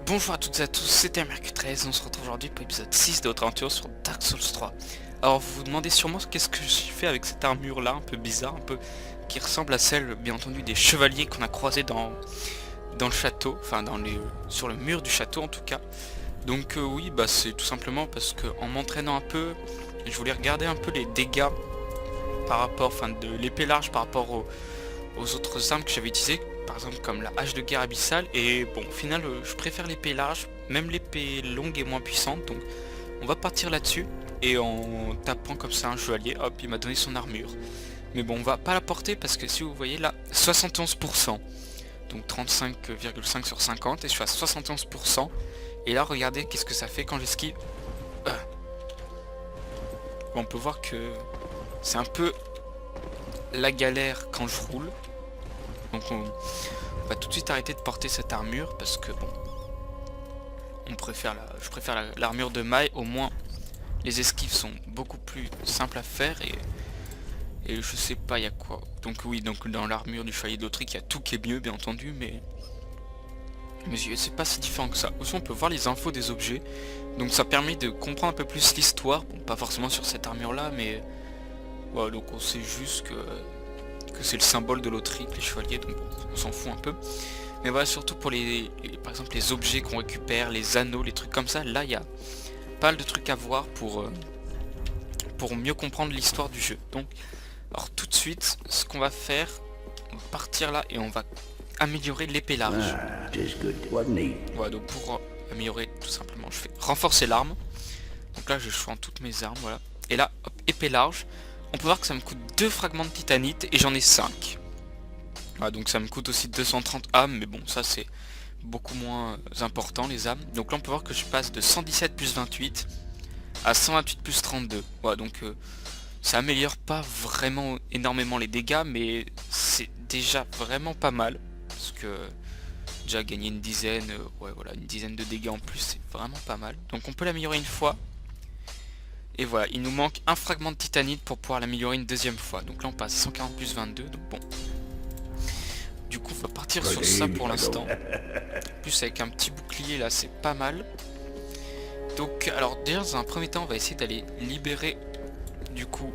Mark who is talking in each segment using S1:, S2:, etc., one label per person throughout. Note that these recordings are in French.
S1: Bonjour à toutes et à tous, c'était Mercure13, on se retrouve aujourd'hui pour l'épisode 6 de notre aventure sur Dark Souls 3. Alors vous vous demandez sûrement qu'est-ce que je fais avec cette armure là, un peu bizarre, un peu qui ressemble à celle bien entendu des chevaliers qu'on a croisés dans le château, enfin sur le mur du château en tout cas. Donc oui, bah c'est tout simplement parce que en m'entraînant un peu, je voulais regarder un peu les dégâts par rapport, enfin de l'épée large par rapport aux autres armes que j'avais utilisées, par exemple comme la hache de guerre abyssale, et bon au final je préfère l'épée large, même l'épée longue est moins puissante, donc on va partir là-dessus, et en tapant comme ça un chevalier, hop il m'a donné son armure. Mais bon on va pas la porter parce que si vous voyez là, 71%, donc 35,5 sur 50, et je suis à 71%, et là regardez qu'est-ce que ça fait quand j'esquive. Bon, on peut voir que c'est un peu la galère quand je roule. Donc on va tout de suite arrêter de porter cette armure parce que bon, je préfère l'armure de maille. Au moins les esquives sont beaucoup plus simples à faire et je sais pas il y a quoi. Donc oui, donc dans l'armure du chevalier d'Autriche il y a tout qui est mieux bien entendu, mais c'est pas si différent que ça. Aussi on peut voir les infos des objets, donc ça permet de comprendre un peu plus l'histoire. Bon, pas forcément sur cette armure là, mais voilà, donc on sait juste que c'est le symbole de l'Autriche, les chevaliers, donc on s'en fout un peu. Mais voilà, surtout pour par exemple les objets qu'on récupère, les anneaux, les trucs comme ça, là il y a pas mal de trucs à voir pour mieux comprendre l'histoire du jeu. Donc, alors tout de suite, ce qu'on va faire, on va partir là et on va améliorer l'épée large. Voilà, donc pour améliorer tout simplement, je fais renforcer l'arme. Donc là je choisis toutes mes armes, voilà. Et là, hop, épée large. On peut voir que ça me coûte 2 fragments de titanite et j'en ai 5. Voilà, donc ça me coûte aussi 230 âmes, mais bon, ça c'est beaucoup moins important les âmes. Donc là on peut voir que je passe de 117 plus 28 à 128 plus 32. Voilà, donc ça améliore pas vraiment énormément les dégâts, mais c'est déjà vraiment pas mal. Parce que déjà gagner une dizaine, ouais voilà, une dizaine de dégâts en plus, c'est vraiment pas mal. Donc on peut l'améliorer une fois. Et voilà, il nous manque un fragment de titanite pour pouvoir l'améliorer une deuxième fois. Donc là on passe 140 plus 22, donc bon. Du coup on va partir sur ça pour l'instant. En plus avec un petit bouclier là c'est pas mal. Donc alors déjà dans un premier temps on va essayer d'aller libérer du coup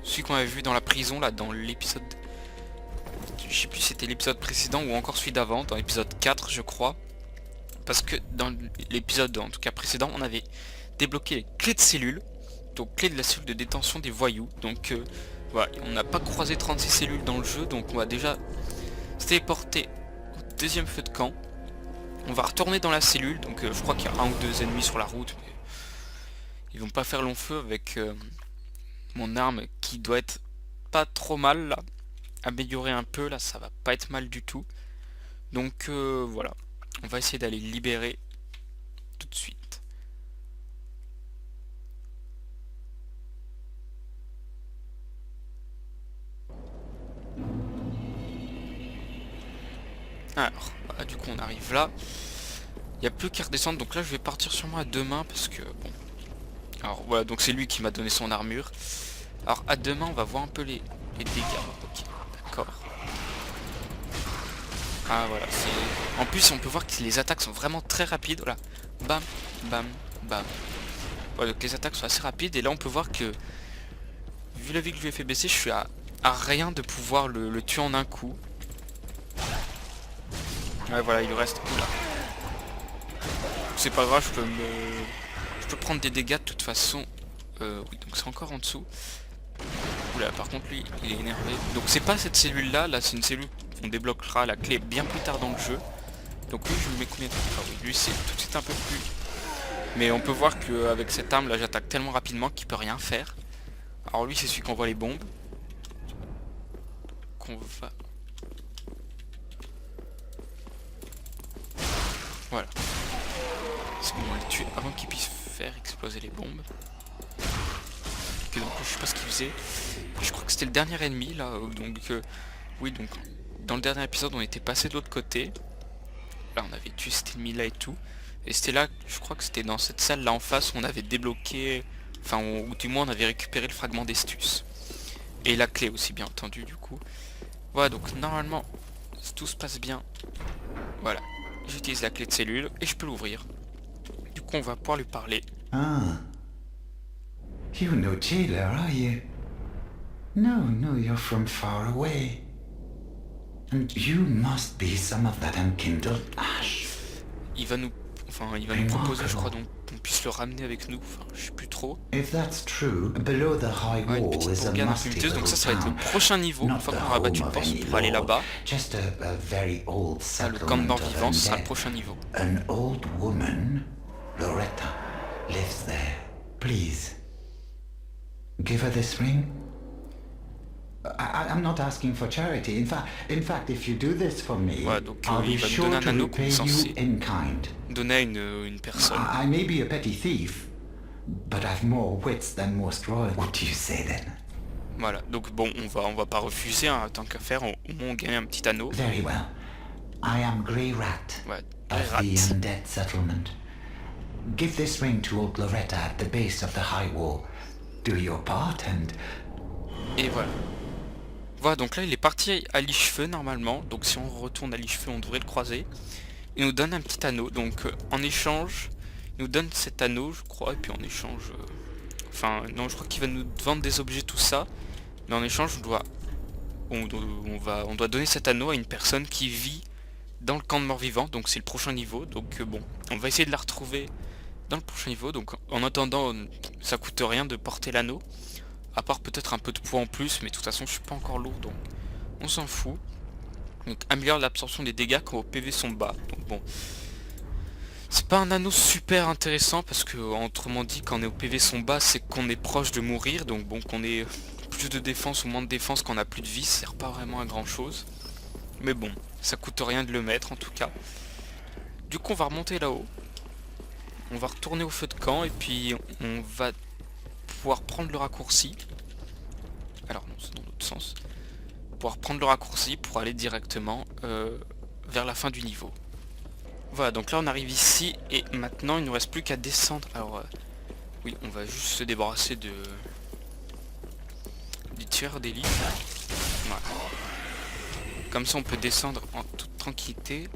S1: celui qu'on avait vu dans la prison là dans l'épisode, je sais plus si c'était l'épisode précédent ou encore celui d'avant, dans l'épisode 4 je crois. Parce que dans l'épisode en tout cas précédent on avait débloqué les clés de cellules, donc clés de la cellule de détention des voyous. Donc voilà, on n'a pas croisé 36 cellules dans le jeu, donc on va déjà se téléporter au deuxième feu de camp. On va retourner dans la cellule, donc je crois qu'il y a un ou deux ennemis sur la route, mais ils vont pas faire long feu avec mon arme qui doit être pas trop mal là. Améliorer un peu là, ça va pas être mal du tout. Donc voilà, on va essayer d'aller libérer tout de suite. Alors, voilà, du coup on arrive là. Il n'y a plus qu'à redescendre, donc là je vais partir sûrement à deux mains parce que bon. Alors voilà, donc c'est lui qui m'a donné son armure. Alors à deux mains on va voir un peu les dégâts. Ok, d'accord. Ah voilà, c'est. En plus on peut voir que les attaques sont vraiment très rapides. Voilà. Bam, bam, bam. Voilà, donc les attaques sont assez rapides et là on peut voir que vu la vie que je lui ai fait baisser, je suis à rien de pouvoir le tuer en un coup. Ouais voilà, il lui reste. Oula. C'est pas grave, je peux prendre des dégâts de toute façon. Oui, donc c'est encore en dessous. Oula, par contre lui, il est énervé. Donc c'est pas cette cellule là, là c'est une cellule qu'on débloquera la clé bien plus tard dans le jeu. Donc lui je lui mets combien de temps? Ah oui, lui c'est tout de suite un peu plus. Mais on peut voir qu'avec cette arme là j'attaque tellement rapidement qu'il peut rien faire. Alors lui c'est celui qui envoie les bombes. Qu'on va. Voilà. C'est bon, on va le tuer avant qu'il puisse faire exploser les bombes. Donc je sais pas ce qu'il faisait. Je crois que c'était le dernier ennemi là. Donc oui, donc dans le dernier épisode on était passé de l'autre côté. Là on avait tué cet ennemi là et tout. Et c'était là, je crois que c'était dans cette salle là en face où on avait débloqué. Enfin ou du moins on avait récupéré le fragment d'Estus. Et la clé aussi bien entendu du coup. Voilà, donc normalement tout se passe bien. Voilà. j'utilise la clé de cellule et je peux l'ouvrir. Du coup on va pouvoir lui parler.
S2: Ah. You're no jailer, are you? No, no, you're from far away. And you must be some of that unkindled ash.
S1: Il va nous proposer, je crois, donc qu'on puisse le ramener avec nous. Enfin, je sais plus trop.
S2: If that's true, below the high
S1: Ouais, une
S2: wall
S1: petite
S2: is a
S1: bourgade
S2: musty
S1: impétueuse, donc
S2: little
S1: ça va être le
S2: town.
S1: prochain niveau. Une
S2: Not
S1: fois
S2: the
S1: qu'on aura battu
S2: home
S1: le
S2: of
S1: boss,
S2: any
S1: pour aller
S2: lord,
S1: là-bas.
S2: just a very old
S1: Ah, le camp de
S2: settlement
S1: mort
S2: of
S1: vivant, ce sera le
S2: undead.
S1: prochain niveau.
S2: An old woman, Loretta, lives there. Please, give her this ring. I'm not asking for charity. In fact, if you do this for me,
S1: Ouais, donc
S2: I'll be
S1: il va nous
S2: sure
S1: donner un
S2: to
S1: anneau qu'on
S2: repay
S1: est
S2: you
S1: censé
S2: in kind.
S1: donner à une personne.
S2: I may be a petty thief, but I've more wits than most royals. What do you say then?
S1: Voilà, donc bon, on va pas refuser, hein, tant qu'à faire, au moins on gagne un petit anneau.
S2: Very well. I am Grey Rat
S1: Ouais,
S2: of
S1: rat.
S2: the Undead Settlement. Give this ring to old Loretta at the base of the high wall. Do your part and...
S1: Et voilà. Voilà, donc là il est parti à Lichefeu normalement, donc si on retourne à Lichefeu on devrait le croiser. Il nous donne un petit anneau, donc en échange, il nous donne cet anneau je crois, et puis en échange... Enfin non, je crois qu'il va nous vendre des objets, tout ça, mais en échange on doit donner cet anneau à une personne qui vit dans le camp de mort-vivant, donc c'est le prochain niveau, donc bon, on va essayer de la retrouver dans le prochain niveau, donc en attendant, ça coûte rien de porter l'anneau. À part peut-être un peu de poids en plus, mais de toute façon je suis pas encore lourd donc on s'en fout. Donc améliore l'absorption des dégâts quand vos PV sont bas. Donc bon. C'est pas un anneau super intéressant parce que autrement dit quand nos PV sont bas c'est qu'on est proche de mourir. Donc bon qu'on ait plus de défense ou moins de défense quand on a plus de vie, ça sert pas vraiment à grand chose. Mais bon, ça coûte rien de le mettre en tout cas. Du coup on va remonter là-haut. On va retourner au feu de camp et puis on va pouvoir prendre le raccourci. Alors non, c'est dans l'autre sens. Pouvoir prendre le raccourci pour aller directement vers la fin du niveau. Voilà, donc là on arrive ici et maintenant il ne nous reste plus qu'à descendre. Alors oui, on va juste se débarrasser du tueur d'élite. Voilà. Comme ça on peut descendre en toute tranquillité.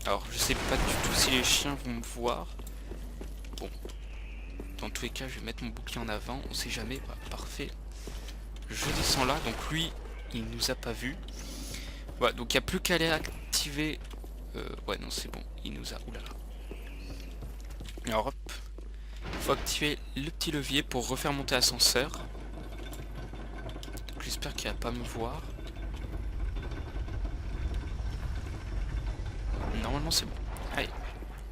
S1: Alors je sais pas du tout si les chiens vont me voir. Bon. Dans tous les cas, je vais mettre mon bouclier en avant, on sait jamais, bah, parfait. Je descends là, donc lui, il nous a pas vu. Voilà, donc il n'y a plus qu'à aller activer... ouais, non, c'est bon, il nous a... Oulala. Alors hop, il faut activer le petit levier pour refaire monter l'ascenseur. Donc j'espère qu'il va pas me voir. Normalement c'est bon. Allez,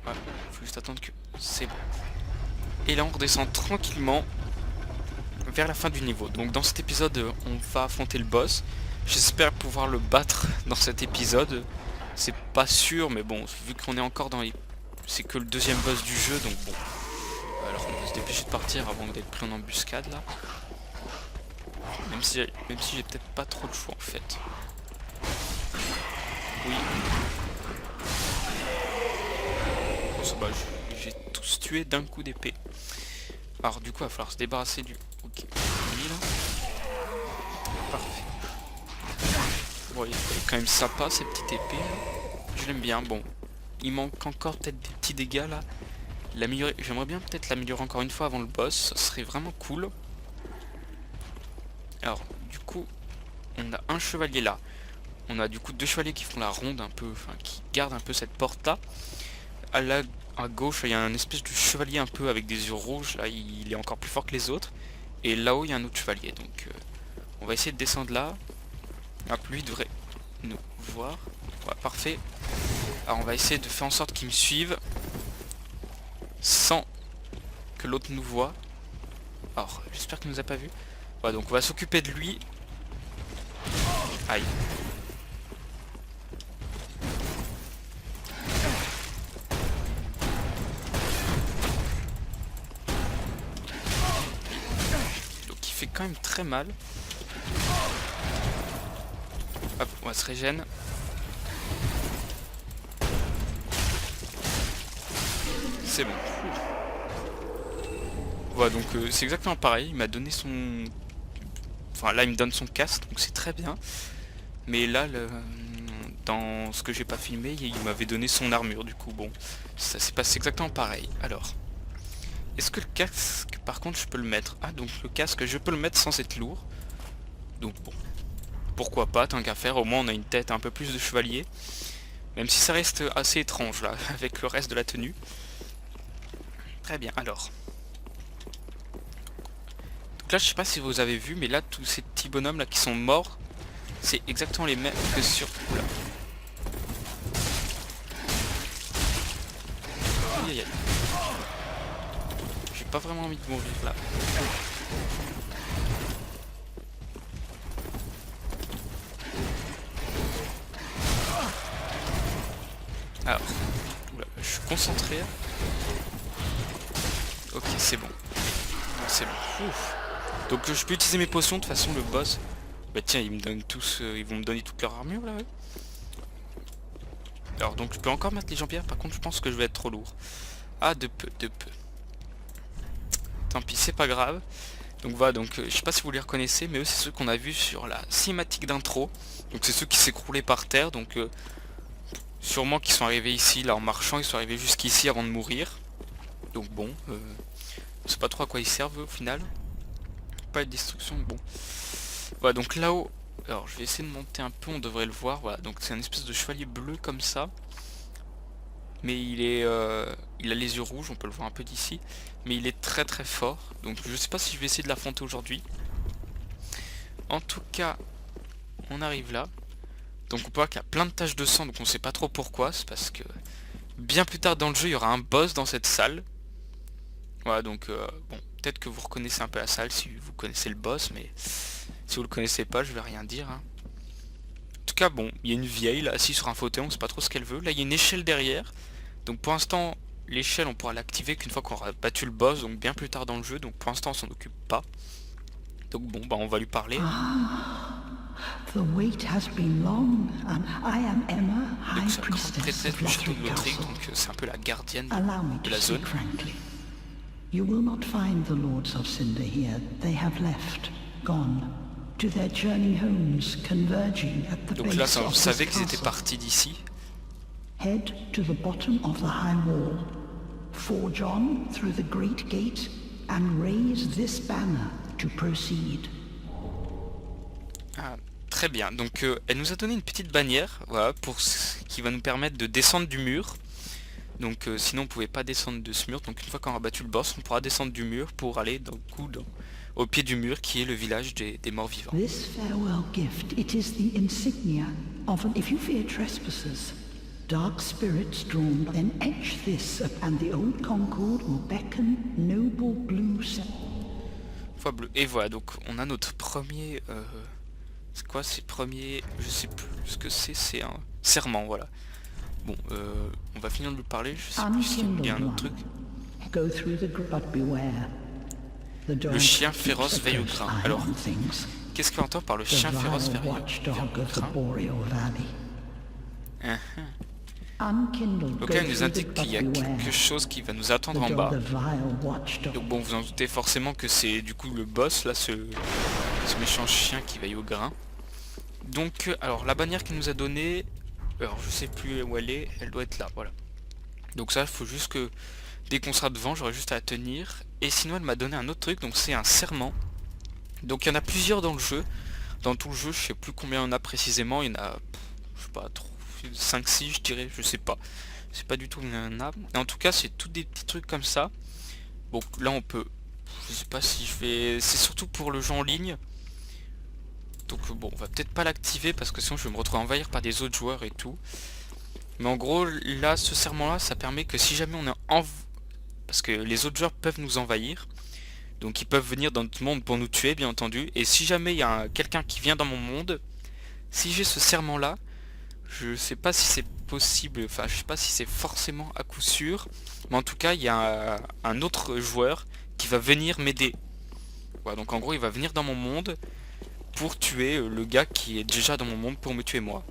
S1: voilà, faut juste attendre que... C'est bon. Et là on redescend tranquillement vers la fin du niveau. Donc dans cet épisode on va affronter le boss. J'espère pouvoir le battre dans cet épisode. C'est pas sûr mais bon, vu qu'on est encore dans les... C'est que le deuxième boss du jeu donc bon. Alors on va se dépêcher de partir avant d'être pris en embuscade là. Même si j'ai peut-être pas trop de choix en fait. Oui. Bon ça va, j'ai tous tué d'un coup d'épée. Alors du coup il va falloir se débarrasser du... Ok, lui là. Parfait. Bon, il est quand même sympa cette petite épée là. Je l'aime bien, bon. Il manque encore peut-être des petits dégâts là. L'améliorer, j'aimerais bien peut-être l'améliorer encore une fois avant le boss, ça serait vraiment cool. Alors du coup, on a un chevalier là. On a du coup deux chevaliers qui font la ronde un peu, enfin qui gardent un peu cette porte là. À gauche, il y a un espèce de chevalier un peu avec des yeux rouges. Là, il est encore plus fort que les autres. Et là-haut, il y a un autre chevalier. Donc, on va essayer de descendre là. Hop, lui devrait nous voir. Ouais, parfait. Alors, on va essayer de faire en sorte qu'il me suive sans que l'autre nous voit. Alors, j'espère qu'il nous a pas vu. Voilà, donc on va s'occuper de lui. Aïe. Quand même très mal. Hop, on va se régène. C'est bon. Voilà, donc c'est exactement pareil. Il m'a donné son... Enfin là il me donne son casque, donc c'est très bien. Mais là, dans ce que j'ai pas filmé, il m'avait donné son armure, du coup bon, ça s'est passé exactement pareil. Alors, est-ce que le casque, par contre, je peux le mettre? Ah, donc le casque, je peux le mettre sans être lourd. Donc bon, pourquoi pas, tant qu'à faire, au moins on a une tête un peu plus de chevalier. Même si ça reste assez étrange là, avec le reste de la tenue. Très bien, alors. Donc là, je sais pas si vous avez vu, mais là, tous ces petits bonhommes là qui sont morts, c'est exactement les mêmes que sur... Oula. Aïe, aïe, aïe. J'ai pas vraiment envie de mourir là. Alors, oula, je suis concentré. Ok, c'est bon. C'est bon. Ouf. Donc je peux utiliser mes potions, de toute façon le boss. Bah tiens, ils me donnent tous, ils vont me donner toute leur armure là, ouais. Alors donc je peux encore mettre les jambières, par contre je pense que je vais être trop lourd. Ah, de peu, de peu. Tant pis, c'est pas grave. Donc voilà, donc je sais pas si vous les reconnaissez, mais eux c'est ceux qu'on a vus sur la cinématique d'intro. Donc c'est ceux qui s'écroulaient par terre, donc sûrement qu'ils sont arrivés ici, là en marchant, ils sont arrivés jusqu'ici avant de mourir. Donc bon, on sait pas trop à quoi ils servent au final. Pas de destruction, bon. Voilà, donc là-haut, alors je vais essayer de monter un peu, on devrait le voir. Voilà, donc c'est un espèce de chevalier bleu comme ça. Mais il a les yeux rouges, on peut le voir un peu d'ici. Mais il est très très fort. Donc je sais pas si je vais essayer de l'affronter aujourd'hui. En tout cas, on arrive là. Donc on peut voir qu'il y a plein de taches de sang, donc on sait pas trop pourquoi. C'est parce que bien plus tard dans le jeu, il y aura un boss dans cette salle. Voilà, donc bon, peut-être que vous reconnaissez un peu la salle si vous connaissez le boss, mais si vous le connaissez pas, je vais rien dire. Hein. En tout cas, bon, il y a une vieille là, assise sur un fauteuil, on sait pas trop ce qu'elle veut. Là, il y a une échelle derrière. Donc pour l'instant, l'échelle, on pourra l'activer qu'une fois qu'on aura battu le boss, donc bien plus tard dans le jeu. Donc pour l'instant, on s'en occupe pas. Donc bon, bah on va lui parler.
S3: The wait has been long, and I am Emma,
S1: Donc
S3: High
S1: c'est la grande
S3: Priestess
S1: prêtresse
S3: of
S1: du château
S3: Lothric
S1: de Lothric,
S3: Castle.
S1: donc c'est un peu la gardienne
S3: Allow me
S1: de
S3: to
S1: la zone.
S3: speak frankly. You will not find the Lords of Cinder here. They have left, gone, to their journey homes, converging at the
S1: Donc
S3: base
S1: là,
S3: of
S1: on
S3: this
S1: savait qu'ils étaient
S3: castle.
S1: partis d'ici.
S3: Head to the bottom of the high wall, forge on through the great gate, and raise this banner to proceed.
S1: Ah, très bien, donc elle nous a donné une petite bannière, voilà, qui va nous permettre de descendre du mur. Donc sinon on pouvait pas descendre de ce mur, donc une fois qu'on aura battu le boss, on pourra descendre du mur pour aller au pied du mur qui est le village des morts vivants.
S3: This farewell gift, it is the insignia of an, if you fear trespassers, dark spirits drawn, then etch this, and the old Concord will beckon noble blue
S1: Foi bleu. Et voilà, donc on a notre premier... c'est quoi, c'est premier... Je sais plus ce que c'est un serment, voilà. Bon, on va finir de lui parler, je sais plus s'il y a un autre truc.
S3: Go through the but beware.
S1: Le chien féroce veille au grain. Alors, qu'est-ce qu'on entend par le chien féroce veille au grain? Donc là, il nous indique qu'il y a quelque chose qui va nous attendre en bas. Donc bon, vous en doutez forcément que c'est du coup le boss, là, ce méchant chien qui veille au grain. Donc, alors, la bannière qu'il nous a donnée, alors je sais plus où elle doit être là, voilà. Donc ça, il faut juste que, dès qu'on sera devant, j'aurai juste à la tenir. Et sinon, elle m'a donné un autre truc, donc c'est un serment. Donc il y en a plusieurs dans le jeu. Dans tout le jeu, je sais plus combien il y en a précisément, il y en a, je sais pas, 5-6 je dirais, je sais pas. C'est pas du tout il y en a. Mais en tout cas, c'est tous des petits trucs comme ça. Bon, là on peut, je sais pas si je vais, c'est surtout pour le jeu en ligne. Donc bon, on va peut-être pas l'activer parce que sinon je vais me retrouver envahir par des autres joueurs et tout. Mais en gros, là, ce serment-là, ça permet que si jamais on est parce que les autres joueurs peuvent nous envahir. Donc ils peuvent venir dans notre monde pour nous tuer, bien entendu. Et si jamais il y a quelqu'un qui vient dans mon monde, si j'ai ce serment-là, je sais pas si c'est possible, enfin je sais pas si c'est forcément à coup sûr. Mais en tout cas, il y a un autre joueur qui va venir m'aider. Voilà, donc en gros, il va venir dans mon monde pour tuer le gars qui est déjà dans mon monde pour me tuer moi.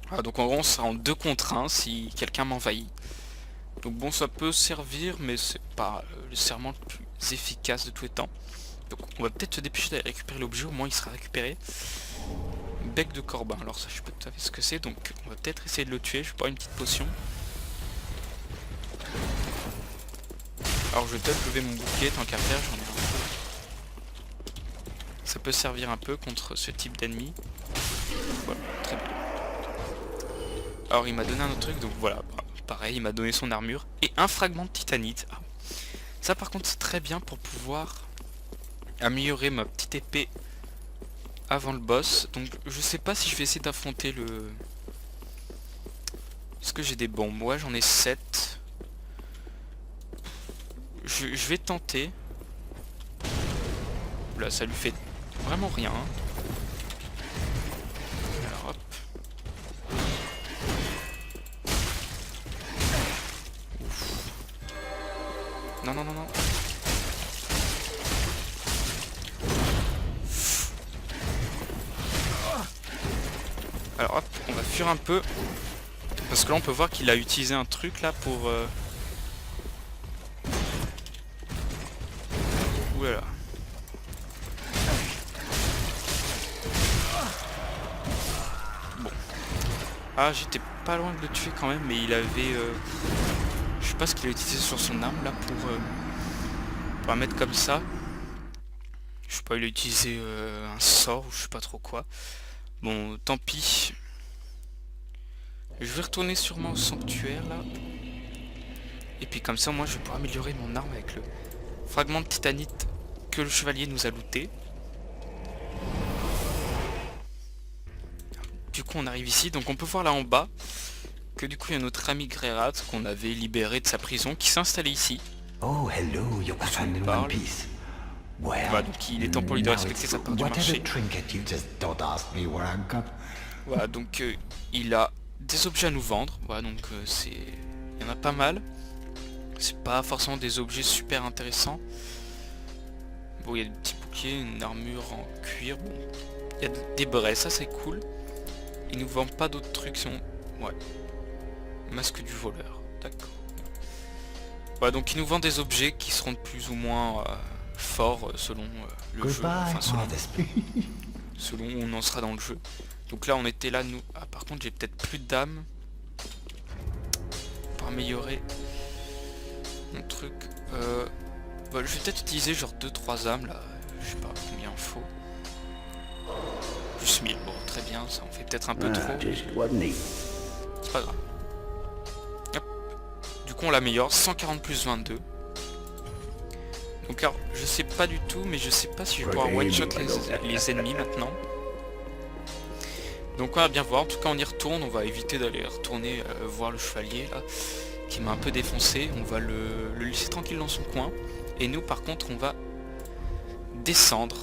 S1: Voilà, donc en gros, on sera en 2 contre 1 si quelqu'un m'envahit. Donc bon, ça peut servir, mais c'est pas le serment le plus efficace de tous les temps. Donc on va peut-être se dépêcher d'aller récupérer l'objet, au moins il sera récupéré. Bec de Corbin, alors ça je sais pas tout à fait ce que c'est, donc on va peut-être essayer de le tuer, je vais boire une petite potion. Alors je vais peut-être lever mon bouclier, tant qu'à faire, j'en ai un peu. Ça peut servir un peu contre ce type d'ennemi. Voilà, très bien. Alors il m'a donné un autre truc, donc voilà, pareil, il m'a donné son armure et un fragment de titanite. Ah. Ça par contre c'est très bien pour pouvoir améliorer ma petite épée avant le boss. Donc je sais pas si je vais essayer d'affronter le... Est-ce que j'ai des bombes? Ouais, j'en ai 7. Je vais tenter. Là ça lui fait vraiment rien. Alors hop. Non, non, non, non. Alors hop, on va fuir un peu. Parce que là on peut voir qu'il a utilisé un truc là pour... Oulala. Bon. Ah, j'étais pas loin de le tuer quand même, mais il avait... Je sais pas ce qu'il a utilisé sur son arme là pour la mettre comme ça. Je sais pas, il a utilisé un sort ou je sais pas trop quoi. Bon, tant pis. Je vais retourner sûrement au sanctuaire là. Et puis comme ça, moi je vais pouvoir améliorer mon arme avec le fragment de titanite que le chevalier nous a looté. Du coup on arrive ici, donc on peut voir là en bas que du coup il y a notre ami Greyrat qu'on avait libéré de sa prison qui s'est installé ici.
S2: Oh, hello, you're back in one piece. Well,
S1: Voilà, donc il est temps pour lui de respecter sa part du marché. Voilà, donc il a des objets à nous vendre. Voilà, donc il y en a pas mal. C'est pas forcément des objets super intéressants. Bon, il y a des petits boucliers, une armure en cuir. Bon, il y a des braies, ça c'est cool. Il nous vend pas d'autres trucs, sinon... Ouais. Masque du voleur, d'accord. Voilà, donc il nous vend des objets qui seront de plus ou moins forts selon le jeu. Enfin, selon où on en sera dans le jeu. Donc là on était là, nous... Ah, par contre j'ai peut-être plus d'âme. Pour améliorer mon truc. Bah, je vais peut-être utiliser genre 2-3 âmes là. Je sais pas combien il faut. Plus 1000, bon très bien, ça en fait peut-être un peu trop. C'est pas grave. Hop. Du coup on l'améliore, 140 plus 22. Donc alors je sais pas du tout, mais je sais pas si je vais pouvoir one shot les ennemis maintenant. Donc on va bien voir, en tout cas on y retourne, on va éviter d'aller retourner voir le chevalier là, qui m'a un peu défoncé. On va le laisser tranquille dans son coin. Et nous par contre on va descendre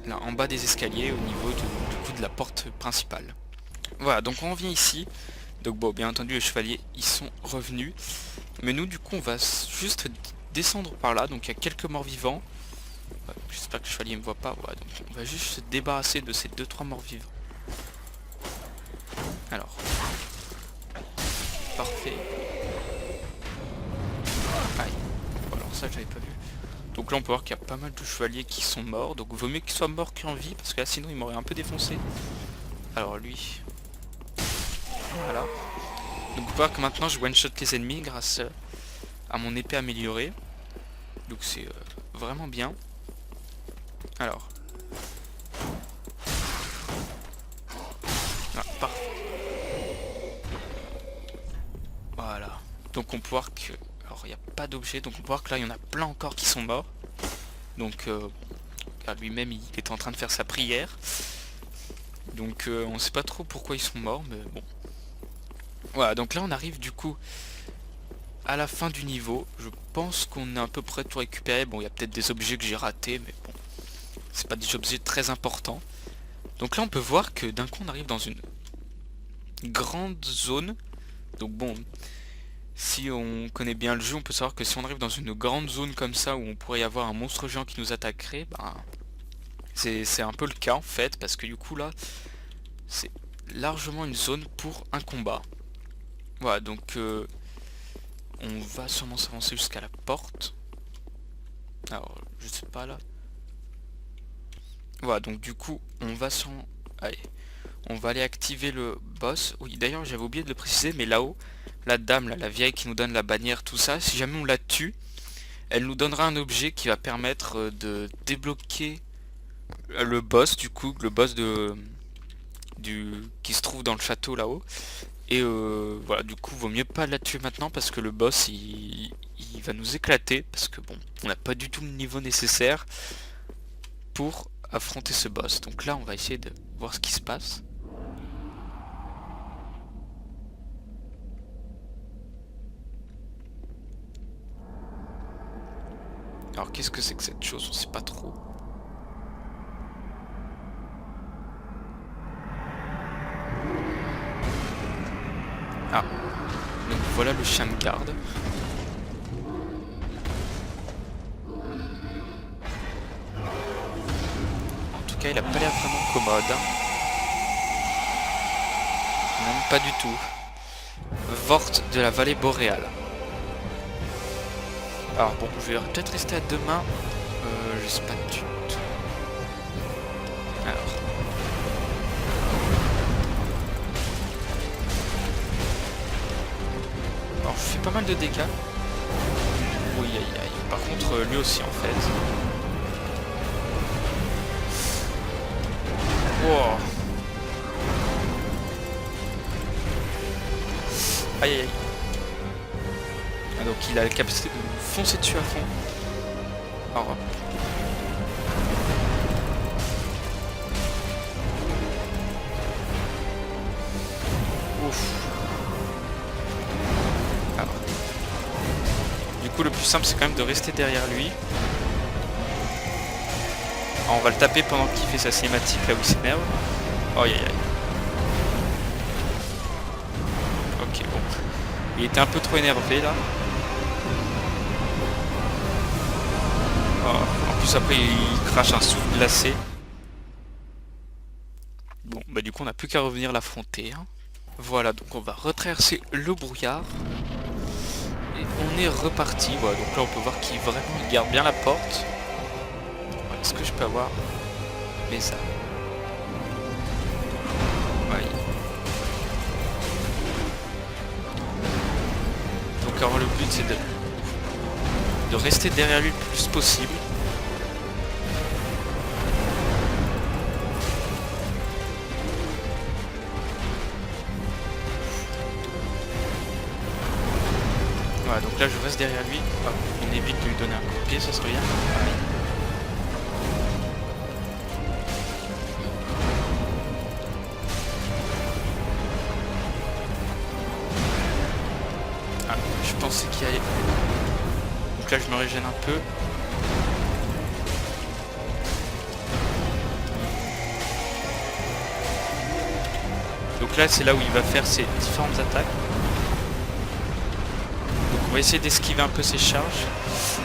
S1: là en bas des escaliers au niveau du coup de la porte principale. Voilà, donc on revient ici. Donc bon, bien entendu les chevaliers ils sont revenus. Mais nous du coup on va juste descendre par là, donc il y a quelques morts vivants. Ouais, j'espère que le chevalier me voit pas. Ouais, donc on va juste se débarrasser de ces 2-3 morts vivants. Alors. Parfait. Aïe. Bon, alors ça j'avais pas vu. Donc là on peut voir qu'il y a pas mal de chevaliers qui sont morts. Donc vaut mieux qu'ils soient morts qu'en vie, parce que là sinon il m'aurait un peu défoncé. Alors lui. Voilà. Donc vous voyez que maintenant je one shot les ennemis grâce à mon épée améliorée. Donc c'est vraiment bien. Alors. Ah, parfait. Voilà. Donc on peut voir que... Alors il n'y a pas d'objet, donc on peut voir que là il y en a plein encore qui sont morts. Donc lui-même il est en train de faire sa prière. Donc on sait pas trop pourquoi ils sont morts, mais bon. Voilà, donc là on arrive du coup à la fin du niveau. Je pense qu'on est à peu près tout récupéré. Bon, il y a peut-être des objets que j'ai ratés, mais bon. C'est pas des objets très importants. Donc là on peut voir que d'un coup on arrive dans une grande zone. Donc bon, si on connaît bien le jeu, on peut savoir que si on arrive dans une grande zone comme ça où on pourrait y avoir un monstre géant qui nous attaquerait, ben c'est un peu le cas en fait, parce que du coup là c'est largement une zone pour un combat. Voilà, donc on va sûrement s'avancer jusqu'à la porte. Alors je sais pas là. Voilà, donc du coup, on va allez, on va aller activer le boss. Oui, d'ailleurs, j'avais oublié de le préciser, mais là-haut, la dame, là, la vieille qui nous donne la bannière, tout ça, si jamais on la tue, elle nous donnera un objet qui va permettre de débloquer le boss, du coup, le boss qui se trouve dans le château là-haut. Et voilà, du coup, vaut mieux pas la tuer maintenant parce que le boss, il va nous éclater. Parce que bon, on n'a pas du tout le niveau nécessaire pour affronter ce boss. Donc là, on va essayer de voir ce qui se passe. Alors, qu'est-ce que c'est que cette chose? On sait pas trop. Ah, donc voilà le chien de garde. En tout cas, il a pas l'air vraiment commode. Hein. Même pas du tout. Vorte de la vallée boréale. Alors bon, je vais peut-être rester à deux mains. Je sais pas du tout. Alors. Alors je fais pas mal de dégâts. Oui, aïe aïe. Par contre, lui aussi en fait. Wow. Aïe aïe aïe. Ah, donc il a la capacité de nous foncer dessus à fond. Alors hop. Ouf. Alors. Du coup le plus simple c'est quand même de rester derrière lui. Alors, on va le taper pendant qu'il fait sa cinématique là où il s'énerve. Oh aïe aïe. Ok bon. Il était un peu trop énervé là. Oh, en plus après il crache un souffle glacé. Bon bah du coup on n'a plus qu'à revenir l'affronter. Hein. Voilà, donc on va retraverser le brouillard. Et on est reparti. Voilà, donc là on peut voir qu'il vraiment il garde bien la porte. Est-ce que je peux avoir mes armes? Ouais. Donc alors le but c'est de rester derrière lui le plus possible. Voilà, donc là je reste derrière lui. Ah, on évite de lui donner un coup de pied, ça serait bien. Ah, je pensais qu'il allait. Donc là je me régène un peu. Donc là c'est là où il va faire ses différentes attaques. Donc on va essayer d'esquiver un peu ses charges.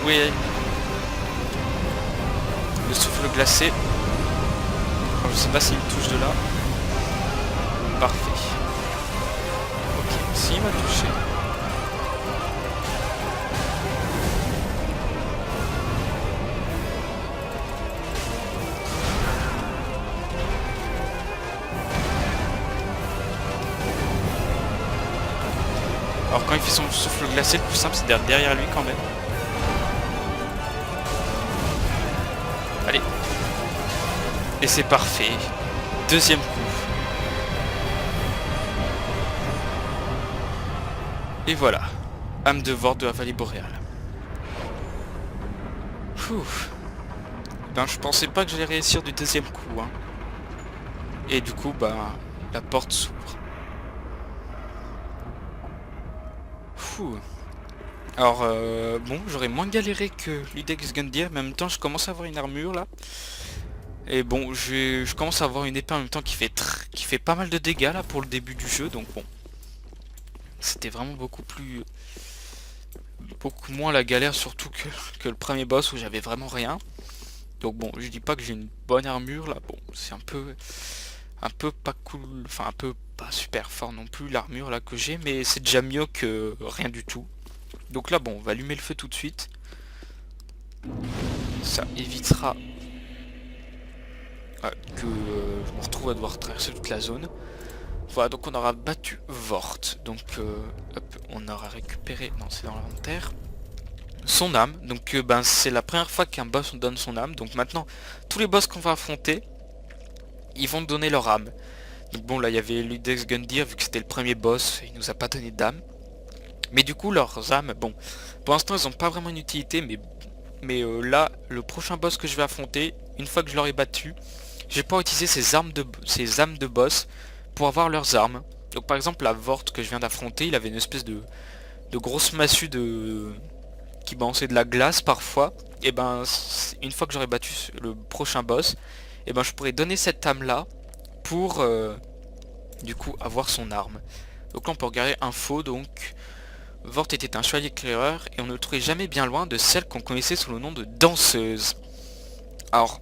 S1: Oui, le souffle glacé. Alors, je sais pas s'il me touche de là. Parfait. Ok, s'il m'a touché. Alors quand il fait son souffle glacé, le plus simple c'est d'être derrière lui quand même. Allez. Et c'est parfait. Deuxième coup. Et voilà. Âme de Vorte de la vallée boréale. Ouf. Ben je pensais pas que j'allais réussir du deuxième coup. Hein. Et du coup, bah la porte s'ouvre. Alors bon, j'aurais moins galéré que Ludex Gundyr, mais en même temps je commence à avoir une armure là. Et bon, je commence à avoir une épée en même temps qui fait pas mal de dégâts là pour le début du jeu, donc bon. C'était vraiment beaucoup moins la galère, surtout que le premier boss où j'avais vraiment rien. Donc bon, je dis pas que j'ai une bonne armure là, bon, c'est un peu pas cool, enfin un peu pas super fort non plus l'armure là que j'ai, mais c'est déjà mieux que rien du tout. Donc là bon, on va allumer le feu tout de suite. Ça évitera que je me retrouve à devoir traverser toute la zone. Voilà, donc on aura battu Vort, donc hop, on aura récupéré, non c'est dans l'inventaire, son âme, donc ben, c'est la première fois qu'un boss nous donne son âme, donc maintenant tous les boss qu'on va affronter, ils vont donner leur âme. Donc bon là il y avait Ludex Gundyr, vu que c'était le premier boss, il nous a pas donné d'âme. Mais du coup leurs âmes, bon, pour l'instant ils ont pas vraiment une utilité, mais là, le prochain boss que je vais affronter, une fois que je l'aurai battu, je vais pouvoir utiliser ces âmes de boss pour avoir leurs armes. Donc par exemple la Vort que je viens d'affronter, il avait une espèce de grosse massue qui balançait de la glace parfois. Et ben une fois que j'aurai battu le prochain boss, et ben je pourrais donner cette âme là pour du coup avoir son arme. Donc là on peut regarder info, donc Vort était un chevalier éclaireur et on ne le trouvait jamais bien loin de celle qu'on connaissait sous le nom de danseuse. Alors,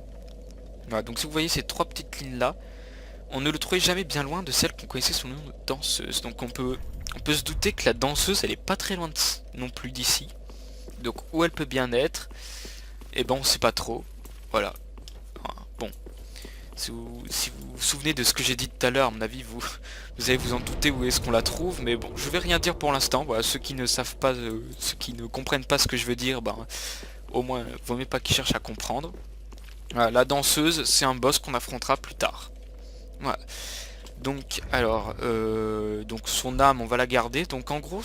S1: voilà, donc si vous voyez ces trois petites lignes là, on ne le trouvait jamais bien loin de celle qu'on connaissait sous le nom de danseuse. Donc on peut se douter que la danseuse elle est pas très loin non plus d'ici. Donc où elle peut bien être, et ben on sait pas trop. Voilà. Bon. Si vous vous souvenez de ce que j'ai dit tout à l'heure, à mon avis vous allez vous en douter où est-ce qu'on la trouve, mais bon, je vais rien dire pour l'instant. Voilà, ceux qui ne savent pas, ceux qui ne comprennent pas ce que je veux dire, ben au moins vaut mieux pas qu'ils cherchent à comprendre. Voilà, la danseuse, c'est un boss qu'on affrontera plus tard. Voilà. Donc alors donc son âme on va la garder. Donc en gros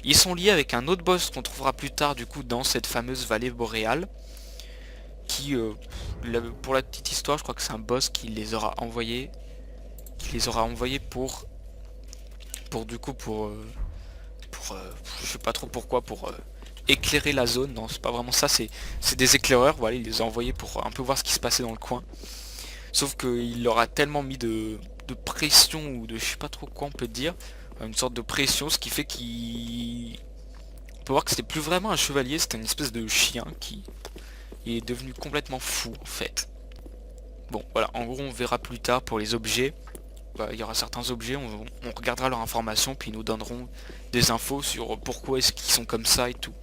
S1: ils sont liés avec un autre boss qu'on trouvera plus tard du coup dans cette fameuse vallée boréale. Qui pour la petite histoire je crois que c'est un boss qui les aura envoyés. Pour du coup je sais pas trop pourquoi, pour éclairer la zone. Non c'est pas vraiment ça, c'est des éclaireurs, voilà, il les a envoyés pour un peu voir ce qui se passait dans le coin. Sauf qu'il leur a tellement mis de pression, ou de je sais pas trop quoi on peut dire, une sorte de pression, ce qui fait on peut voir que c'était plus vraiment un chevalier, c'était une espèce de chien qui est devenu complètement fou en fait. Bon voilà, en gros on verra plus tard pour les objets. Il y aura certains objets, on regardera leur information, puis ils nous donneront des infos sur pourquoi est-ce qu'ils sont comme ça et tout.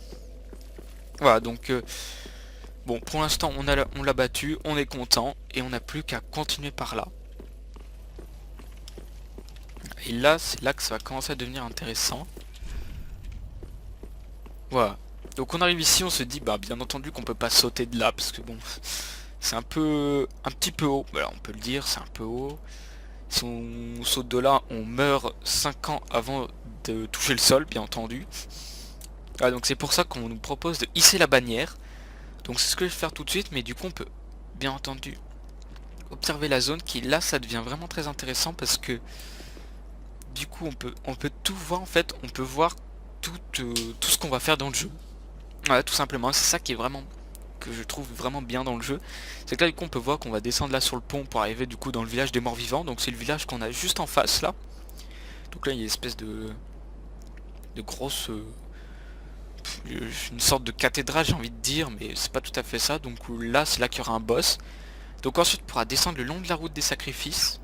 S1: Voilà, donc bon, pour l'instant on l'a battu, on est content, et on n'a plus qu'à continuer par là. Et là, c'est là que ça va commencer à devenir intéressant. Voilà. Donc on arrive ici, on se dit, bah bien entendu qu'on peut pas sauter de là, parce que bon, c'est un petit peu haut. Voilà, on peut le dire, c'est un peu haut. Si on saute de là, on meurt 5 ans avant de toucher le sol, bien entendu. Ah, donc c'est pour ça qu'on nous propose de hisser la bannière. Donc c'est ce que je vais faire tout de suite, mais du coup on peut, bien entendu, observer la zone qui, là, ça devient vraiment très intéressant, parce que du coup on peut tout voir en fait, on peut voir tout ce qu'on va faire dans le jeu. Voilà, tout simplement, c'est ça qui est vraiment, que je trouve vraiment bien dans le jeu. C'est que là du coup on peut voir qu'on va descendre là sur le pont pour arriver du coup dans le village des morts vivants. Donc c'est le village qu'on a juste en face là. Donc là il y a une espèce de grosse une sorte de cathédrale, j'ai envie de dire, mais c'est pas tout à fait ça. Donc là c'est là qu'il y aura un boss. Donc ensuite on pourra descendre le long de la route des sacrifices.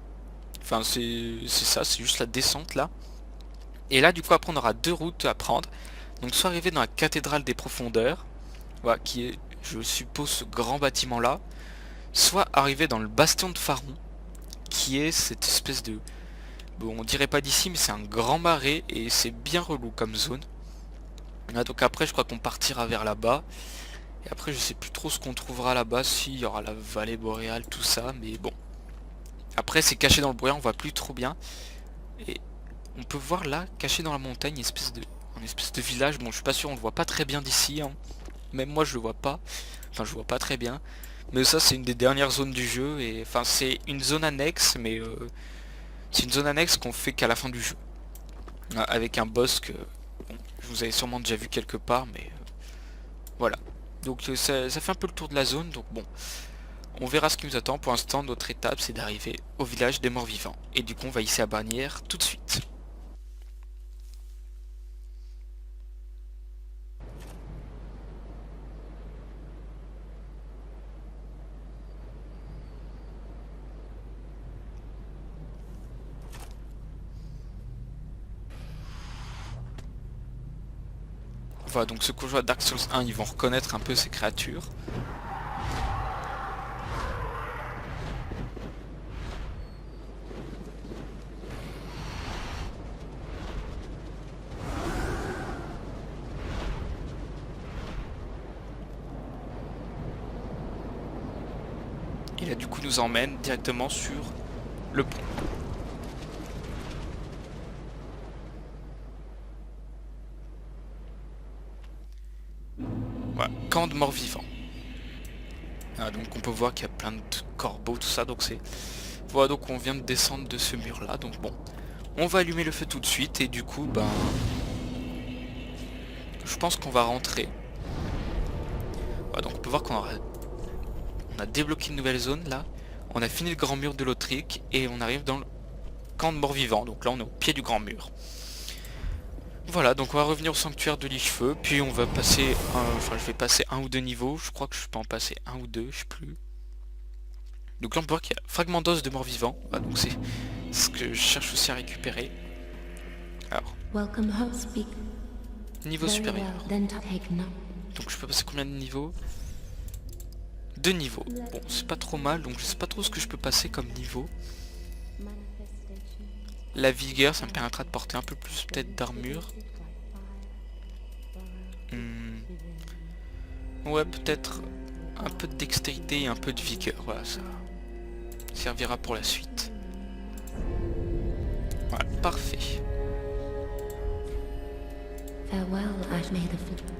S1: Enfin c'est ça, c'est juste la descente là. Et là du coup après on aura deux routes à prendre. Donc soit arriver dans la cathédrale des profondeurs, voilà, qui est, je suppose, ce grand bâtiment là, soit arriver dans le bastion de Faron, qui est cette espèce de, bon on dirait pas d'ici, mais c'est un grand marais et c'est bien relou comme zone. Là, donc après je crois qu'on partira vers là-bas. Et après je sais plus trop ce qu'on trouvera là-bas, si il y aura la vallée boréale, tout ça, mais bon. Après c'est caché dans le brouillard, on voit plus trop bien. Et on peut voir là, caché dans la montagne, une espèce de village. Bon je suis pas sûr, on le voit pas très bien d'ici, hein. Même moi je le vois pas. Enfin je le vois pas très bien. Mais ça c'est une des dernières zones du jeu. Et enfin c'est une zone annexe, mais c'est une zone annexe qu'on fait qu'à la fin du jeu. Avec un boss que bon, vous avez sûrement déjà vu quelque part, mais voilà. Donc ça fait un peu le tour de la zone, donc bon. On verra ce qui nous attend. Pour l'instant notre étape c'est d'arriver au village des morts vivants. Et du coup on va hisser la bannière tout de suite. Voilà, donc ceux qui jouent à Dark Souls 1, ils vont reconnaître un peu ces créatures. Et là du coup nous emmène directement sur le pont. Voilà, camp de morts vivants. Ah, donc on peut voir qu'il y a plein de corbeaux, tout ça, donc c'est... Voilà, donc on vient de descendre de ce mur là, donc bon. On va allumer le feu tout de suite et du coup, ben... je pense qu'on va rentrer. Voilà, donc on peut voir qu'on a débloqué une nouvelle zone là. On a fini le grand mur de l'Autrique et on arrive dans le camp de morts vivants. Donc là on est au pied du grand mur. Voilà, donc on va revenir au sanctuaire de Lich-Feu, puis on va passer, je vais passer un ou deux niveaux, je crois que je peux en passer un ou deux, je sais plus. Donc là on peut voir qu'il y a fragment d'os de mort-vivant, voilà, donc c'est ce que je cherche aussi à récupérer. Alors, niveau supérieur. Donc je peux passer combien de niveaux? 2 niveaux, bon c'est pas trop mal, donc je sais pas trop ce que je peux passer comme niveau. La vigueur, ça me permettra de porter un peu plus peut-être d'armure. Ouais, peut-être un peu de dextérité et un peu de vigueur. Voilà, ça servira pour la suite. Voilà, parfait.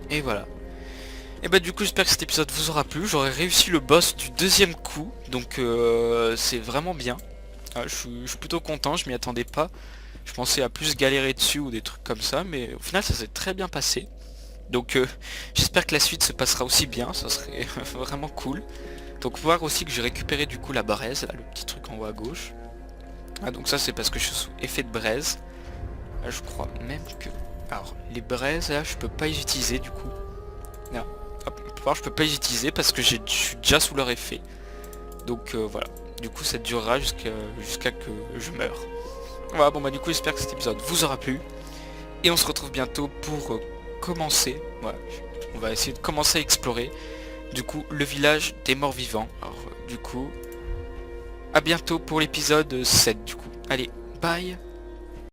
S1: Et voilà. Et bah du coup j'espère que cet épisode vous aura plu. J'aurai réussi le boss du deuxième coup. Donc c'est vraiment bien. Je suis plutôt content, je m'y attendais pas. Je pensais à plus galérer dessus ou des trucs comme ça, mais au final ça s'est très bien passé. Donc j'espère que la suite se passera aussi bien, ça serait vraiment cool. Donc voir aussi que j'ai récupéré du coup la braise, là, le petit truc en haut à gauche. Ah, donc ça c'est parce que je suis sous effet de braise. Là, je crois même que... Alors les braises là je peux pas les utiliser du coup. Non. Hop, on peut voir, je peux pas les utiliser parce que je suis déjà sous leur effet. Donc voilà. Du coup ça durera jusqu'à que je meure. Voilà, bon bah du coup j'espère que cet épisode vous aura plu. Et on se retrouve bientôt pour commencer. Voilà, on va essayer de commencer à explorer du coup le village des morts vivants. Alors du coup, à bientôt pour l'épisode 7 du coup. Allez, bye.